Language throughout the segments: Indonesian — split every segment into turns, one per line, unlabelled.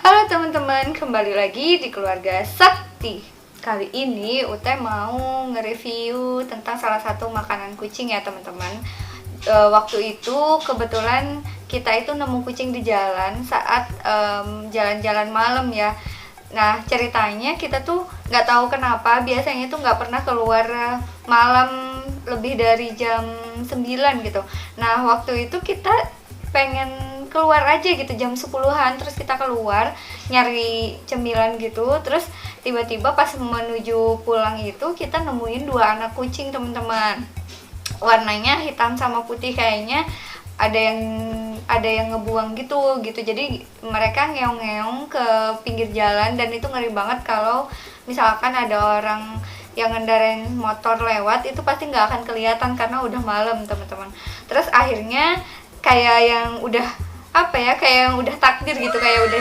Halo teman-teman, kembali lagi di Keluarga Sakti. Kali ini Ute mau nge-review tentang salah satu makanan kucing ya teman-teman. Waktu itu kebetulan kita itu nemu kucing di jalan saat jalan-jalan malam ya. Nah ceritanya kita tuh nggak tahu kenapa biasanya tuh nggak pernah keluar malam lebih dari jam 9 gitu. Nah waktu itu kita pengen keluar aja gitu jam 10-an, terus kita keluar nyari cemilan gitu, terus tiba-tiba pas menuju pulang itu kita nemuin dua anak kucing teman-teman, warnanya hitam sama putih, kayaknya ada yang ngebuang gitu, jadi mereka ngeong-ngeong ke pinggir jalan dan itu ngeri banget. Kalau misalkan ada orang yang ngendarain motor lewat itu pasti nggak akan kelihatan karena udah malam teman-teman. Terus akhirnya kayak yang udah kayak yang udah takdir gitu, kayak udah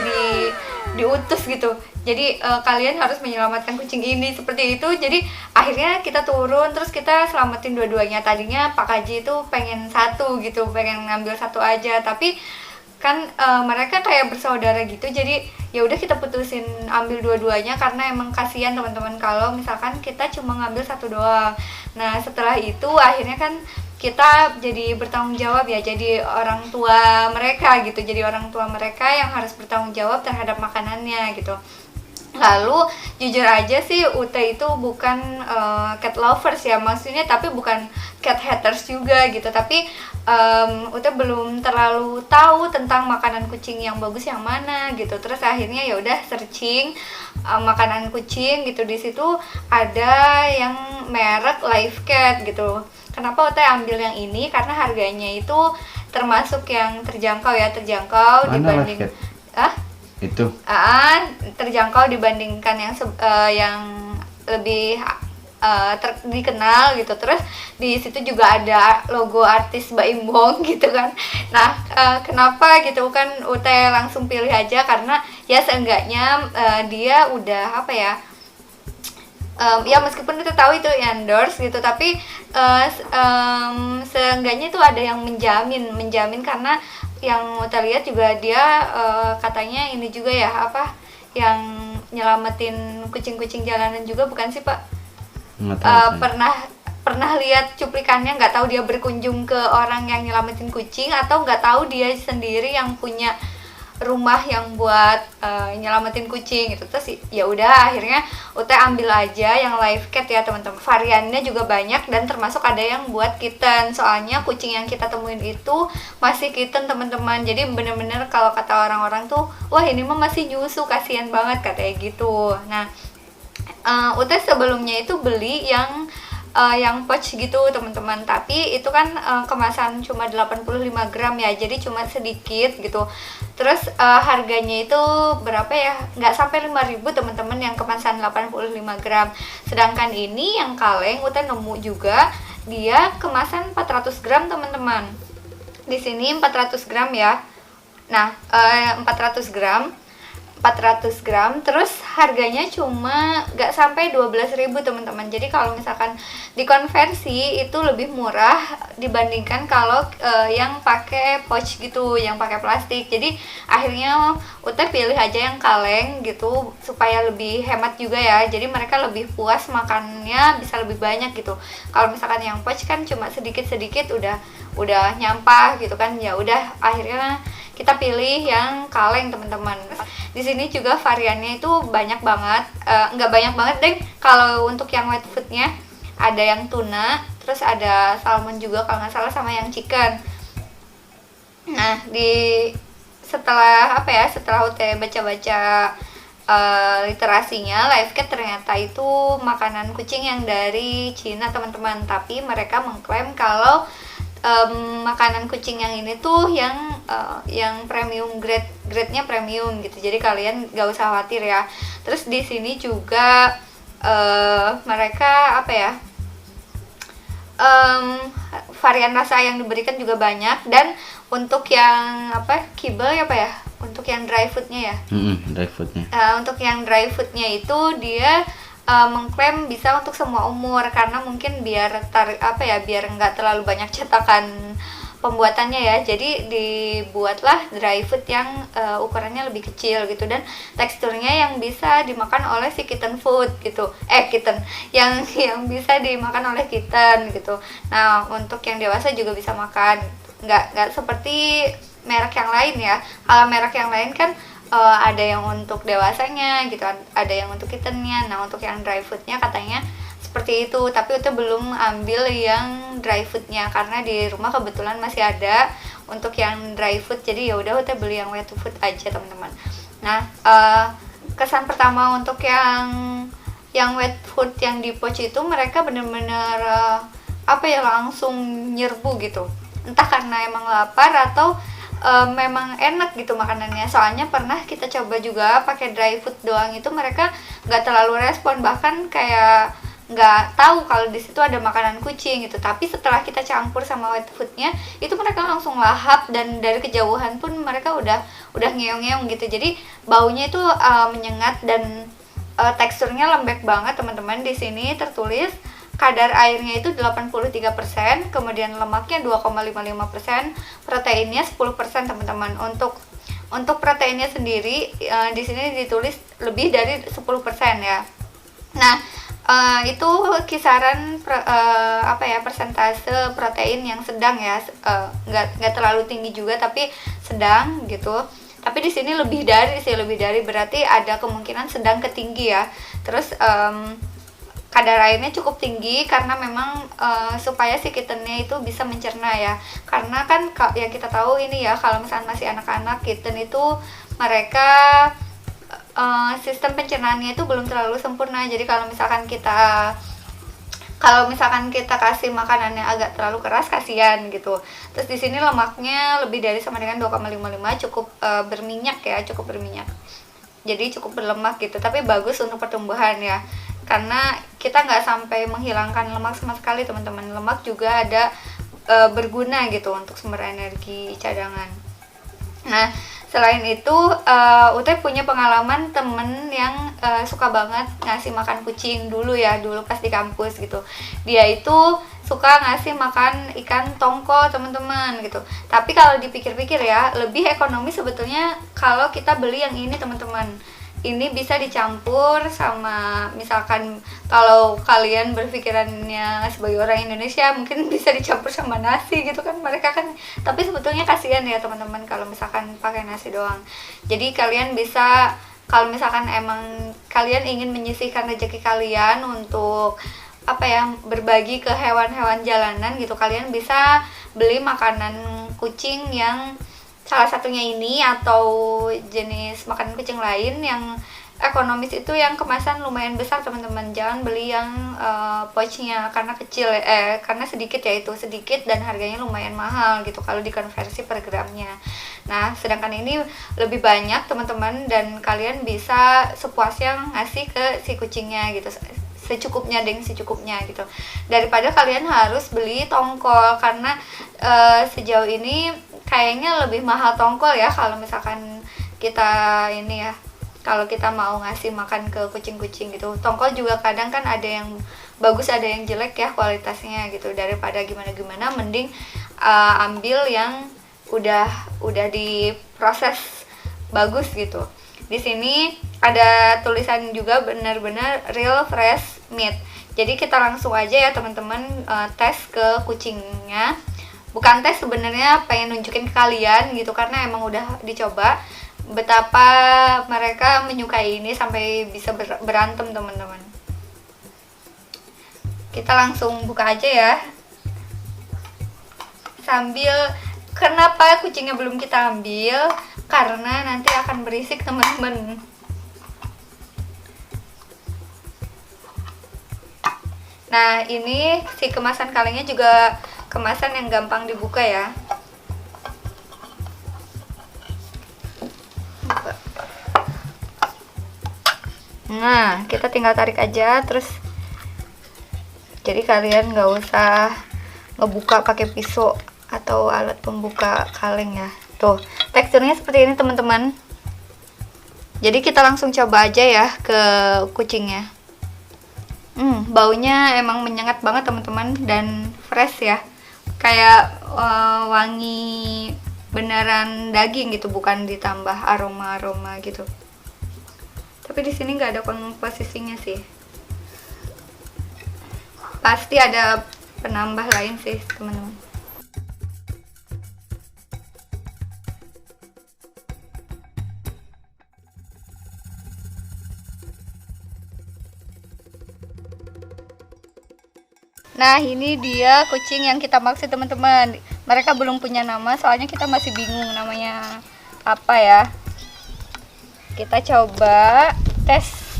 diutus gitu. Jadi kalian harus menyelamatkan kucing ini seperti itu. Jadi akhirnya kita turun, terus kita selamatin dua-duanya. Tadinya Pak Kaji itu pengen satu gitu, pengen ngambil satu aja, tapi kan mereka kayak bersaudara gitu. Jadi ya udah kita putusin ambil dua-duanya karena emang kasihan teman-teman kalau misalkan kita cuma ngambil satu doang. Nah setelah itu akhirnya kan kita jadi bertanggung jawab ya, jadi orang tua mereka gitu, jadi orang tua mereka yang harus bertanggung jawab terhadap makanannya gitu. Lalu jujur aja sih Ute itu bukan cat lovers ya, maksudnya, tapi bukan cat haters juga gitu, tapi Ute belum terlalu tahu tentang makanan kucing yang bagus yang mana gitu. Terus akhirnya ya udah searching makanan kucing gitu. Di situ ada yang merek Live Cat gitu. Kenapa Ute ambil yang ini? Karena harganya itu termasuk yang terjangkau ya, terjangkau
Mana
dibanding
itu
terjangkau dibandingkan yang lebih dikenal gitu. Terus di situ juga ada logo artis Baim Wong gitu kan. Nah kenapa gitu kan Ute langsung pilih aja karena ya seenggaknya dia udah ya meskipun kita tahu itu endorse gitu, tapi seenggaknya itu ada yang menjamin karena yang Ute lihat juga dia katanya ini juga ya yang nyelamatin kucing-kucing jalanan juga, bukan sih Pak? Pernah lihat cuplikannya, nggak tahu dia berkunjung ke orang yang nyelamatin kucing atau nggak tahu dia sendiri yang punya rumah yang buat nyelamatin kucing gitu. Terus ya udah akhirnya Ute ambil aja yang Live Cat ya teman-teman. Variannya juga banyak dan termasuk ada yang buat kitten, soalnya kucing yang kita temuin itu masih kitten teman-teman. Jadi bener-bener kalau kata orang-orang tuh, wah ini mah masih nyusu, kasihan banget katanya gitu. Nah Ute sebelumnya itu beli yang pouch gitu teman-teman, tapi itu kan kemasan cuma 85 gram ya, jadi cuma sedikit gitu. Terus harganya itu berapa ya, nggak sampai 5.000 teman-teman yang kemasan 85 gram. Sedangkan ini yang kaleng Ute nemu juga dia kemasan 400 gram teman-teman. Di sini 400 gram ya. Nah 400 gram, terus harganya cuma gak sampai 12.000 teman-teman. Jadi kalau misalkan dikonversi itu lebih murah dibandingkan kalau yang pakai pouch gitu, yang pakai plastik. Jadi akhirnya Ute pilih aja yang kaleng gitu supaya lebih hemat juga ya. Jadi mereka lebih puas makannya, bisa lebih banyak gitu. Kalau misalkan yang pouch kan cuma sedikit-sedikit udah nyampah gitu kan. Ya udah akhirnya kita pilih yang kaleng teman-teman. Di sini juga variannya itu banyak banget, nggak banyak banget deh. Kalau untuk yang wet foodnya ada yang tuna, terus ada salmon juga kalau nggak salah, sama yang chicken. Nah setelah Ute baca-baca literasinya, Live Cat ternyata itu makanan kucing yang dari Cina teman-teman. Tapi mereka mengklaim kalau makanan kucing yang ini tuh yang premium grade-nya premium gitu. Jadi kalian gak usah khawatir ya. Terus di sini juga mereka varian rasa yang diberikan juga banyak. Dan untuk yang kibble untuk yang dry foodnya ya.
Dry foodnya.
Untuk yang dry foodnya itu dia mengklaim bisa untuk semua umur karena mungkin biar nggak terlalu banyak cetakan pembuatannya ya. Jadi dibuatlah dry food yang ukurannya lebih kecil gitu, dan teksturnya yang bisa dimakan oleh si kitten food gitu. Kitten yang bisa dimakan oleh kitten gitu. Nah, untuk yang dewasa juga bisa makan. Nggak seperti merek yang lain ya. Kalau merek yang lain kan ada yang untuk dewasanya gitu, ada yang untuk kittennya. Nah, untuk yang dry foodnya katanya seperti itu, tapi Ute belum ambil yang dry foodnya karena di rumah kebetulan masih ada untuk yang dry food, jadi ya udah Ute beli yang wet food aja teman-teman. Nah, kesan pertama untuk yang wet food yang di pouch itu, mereka bener-bener langsung nyerbu gitu, entah karena emang lapar atau memang enak gitu makanannya. Soalnya pernah kita coba juga pakai dry food doang, itu mereka nggak terlalu respon, bahkan kayak nggak tahu kalau di situ ada makanan kucing gitu. Tapi setelah kita campur sama wet foodnya, itu mereka langsung lahap, dan dari kejauhan pun mereka udah ngeong-ngeong gitu. Jadi baunya itu menyengat, dan teksturnya lembek banget teman-teman. Di sini tertulis kadar airnya itu 83%, kemudian lemaknya 2,55%, proteinnya 10% teman-teman. Untuk proteinnya sendiri di sini ditulis lebih dari 10% ya. Nah, itu kisaran persentase protein yang sedang ya, nggak terlalu tinggi juga tapi sedang gitu. Tapi di sini lebih dari berarti ada kemungkinan sedang ke tinggi ya. Terus kadar airnya cukup tinggi karena memang supaya si kittennya itu bisa mencerna ya. Karena kan yang kita tahu ini ya, kalau misalnya masih anak-anak, kitten itu mereka sistem pencernaannya itu belum terlalu sempurna. Jadi kalau misalkan kita kasih makanan yang agak terlalu keras, kasihan gitu. Terus di sini lemaknya lebih dari sama dengan 2,55, cukup berminyak ya, jadi cukup berlemak gitu. Tapi bagus untuk pertumbuhan ya, karena kita nggak sampai menghilangkan lemak sama sekali teman-teman. Lemak juga ada berguna gitu untuk sumber energi cadangan. Nah, selain itu Ute punya pengalaman temen yang suka banget ngasih makan kucing dulu pas di kampus gitu. Dia itu suka ngasih makan ikan tongkol teman-teman gitu. Tapi kalau dipikir-pikir ya, lebih ekonomis sebetulnya kalau kita beli yang ini teman-teman. Ini bisa dicampur sama, misalkan kalau kalian berpikirannya sebagai orang Indonesia, mungkin bisa dicampur sama nasi gitu kan, mereka kan. Tapi sebetulnya kasihan ya teman-teman kalau misalkan pakai nasi doang. Jadi kalian bisa, kalau misalkan emang kalian ingin menyisihkan rezeki kalian untuk berbagi ke hewan-hewan jalanan gitu, kalian bisa beli makanan kucing yang salah satunya ini atau jenis makanan kucing lain yang ekonomis, itu yang kemasan lumayan besar teman-teman. Jangan beli yang pouchnya karena kecil, karena sedikit ya, itu sedikit dan harganya lumayan mahal gitu kalau dikonversi per gramnya. Nah, sedangkan ini lebih banyak teman-teman, dan kalian bisa sepuasnya ngasih ke si kucingnya gitu, secukupnya gitu, daripada kalian harus beli tongkol. Karena sejauh ini kayaknya lebih mahal tongkol ya kalau misalkan kita kalau kita mau ngasih makan ke kucing-kucing gitu. Tongkol juga kadang kan ada yang bagus, ada yang jelek ya kualitasnya gitu. Daripada gimana-gimana, mending ambil yang udah diproses bagus gitu. Di sini ada tulisan juga benar-benar real fresh meat. Jadi kita langsung aja ya teman-teman tes ke kucingnya. Bukan tes sebenarnya, pengen nunjukin ke kalian gitu, karena emang udah dicoba betapa mereka menyukai ini sampai bisa berantem teman-teman. Kita langsung buka aja ya. Sambil, kenapa kucingnya belum kita ambil? Karena nanti akan berisik teman-teman. Nah, ini si kemasan kalengnya juga kemasan yang gampang dibuka ya. Nah, kita tinggal tarik aja, terus jadi kalian nggak usah ngebuka pakai pisau atau alat pembuka kaleng ya. Tuh, teksturnya seperti ini teman-teman. Jadi kita langsung coba aja ya ke kucingnya. Baunya emang menyengat banget teman-teman, dan fresh ya. Kayak wangi beneran daging gitu, bukan ditambah aroma-aroma gitu. Tapi di sini nggak ada komposisinya sih. Pasti ada penambah lain sih, teman-teman. Nah, ini dia kucing yang kita maksud, teman-teman. Mereka belum punya nama, soalnya kita masih bingung namanya apa ya. Kita coba tes.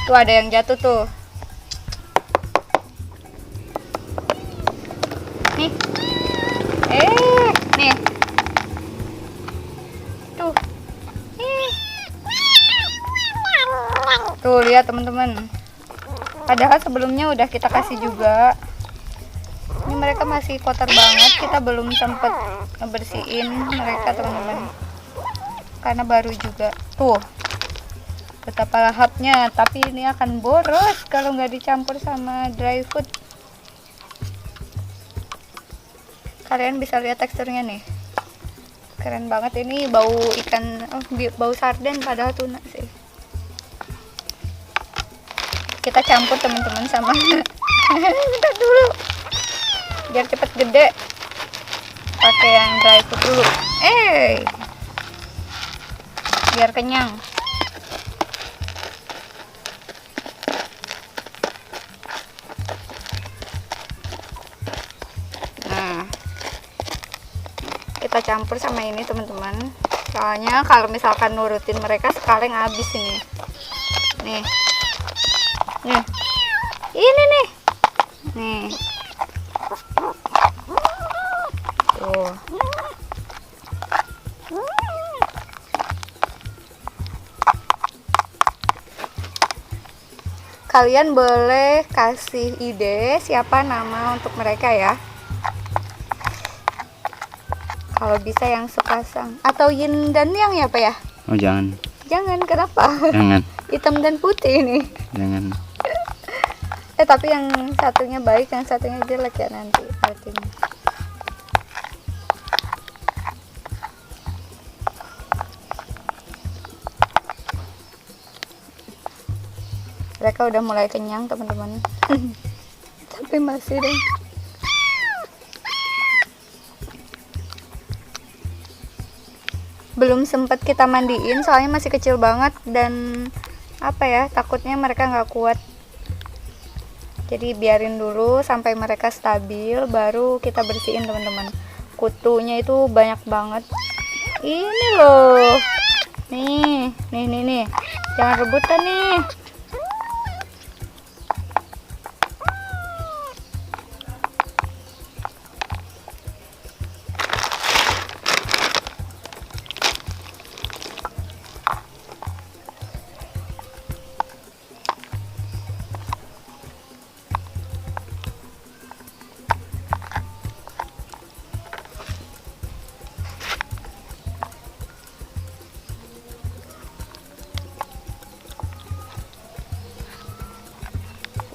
Tuh ada yang jatuh tuh. Nih. Nih. Tuh. Tuh, lihat teman-teman. Padahal sebelumnya udah kita kasih juga. Ini mereka masih kotor banget. Kita belum sempet ngebersihin mereka, teman-teman. Karena baru juga. Tuh. Betapa lahapnya. Tapi ini akan boros kalau nggak dicampur sama dry food. Kalian bisa lihat teksturnya nih. Keren banget. Ini bau ikan, bau sarden padahal tuna sih. Kita campur, teman-teman, sama bentar dulu biar cepet gede, pakai yang dry food dulu biar kenyang. Nah, kita campur sama ini, teman-teman, soalnya kalau misalkan nurutin mereka sekarang habis ini. Nih, ini nih. Tuh. Kalian boleh kasih ide siapa nama untuk mereka ya. Kalau bisa yang sepasang atau yin dan yang ya, Pak ya?
Oh, jangan.
Jangan, kenapa?
Jangan.
Hitam dan putih nih.
Jangan.
Tapi yang satunya baik, yang satunya jelek ya nanti artinya. Mereka udah mulai kenyang, teman-teman. Tapi masih deh. Belum sempat kita mandiin soalnya masih kecil banget dan apa ya, takutnya mereka nggak kuat. Jadi biarin dulu sampai mereka stabil, baru kita bersihin, teman-teman. Kutunya itu banyak banget. Ini loh. Nih. Jangan rebutan nih.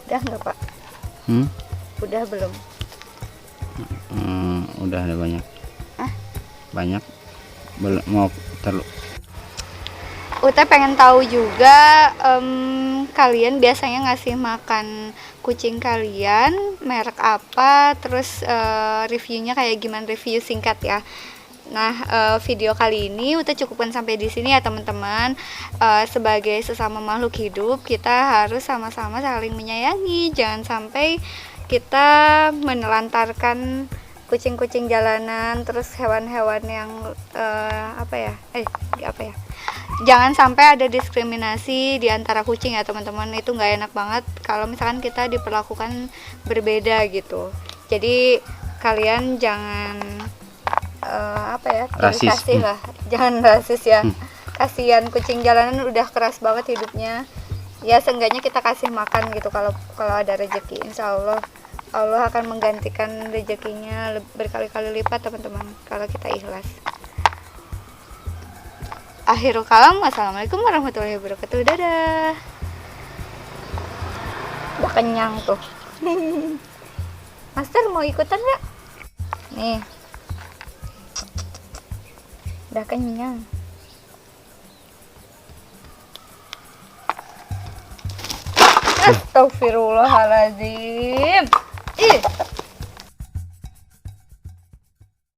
Udah nggak, Pak? Udah belum?
Udah ada banyak. Banyak. Belum mau terlalu.
Ute pengen tahu juga, kalian biasanya ngasih makan kucing kalian merek apa, terus reviewnya kayak gimana, review singkat ya. Nah, video kali ini Ute cukupkan sampai di sini ya, teman-teman. Sebagai sesama makhluk hidup, kita harus sama-sama saling menyayangi. Jangan sampai kita menelantarkan kucing-kucing jalanan, terus hewan-hewan yang jangan sampai ada diskriminasi di antara kucing ya, teman-teman. Itu nggak enak banget kalau misalkan kita diperlakukan berbeda gitu. Jadi kalian jangan
rasis.
Kasih lah, jangan rasis ya. Kasihan kucing jalanan udah keras banget hidupnya. Ya seenggaknya kita kasih makan gitu. Kalau ada rezeki, insya Allah akan menggantikan rezekinya berkali-kali lipat, teman-teman, kalau kita ikhlas. Akhirul kalam, wassalamualaikum warahmatullahi wabarakatuh. Dadah. Udah kenyang tuh. Master mau ikutan nggak? Nih. Udah kenyang. Astagfirullahaladzim. Ih.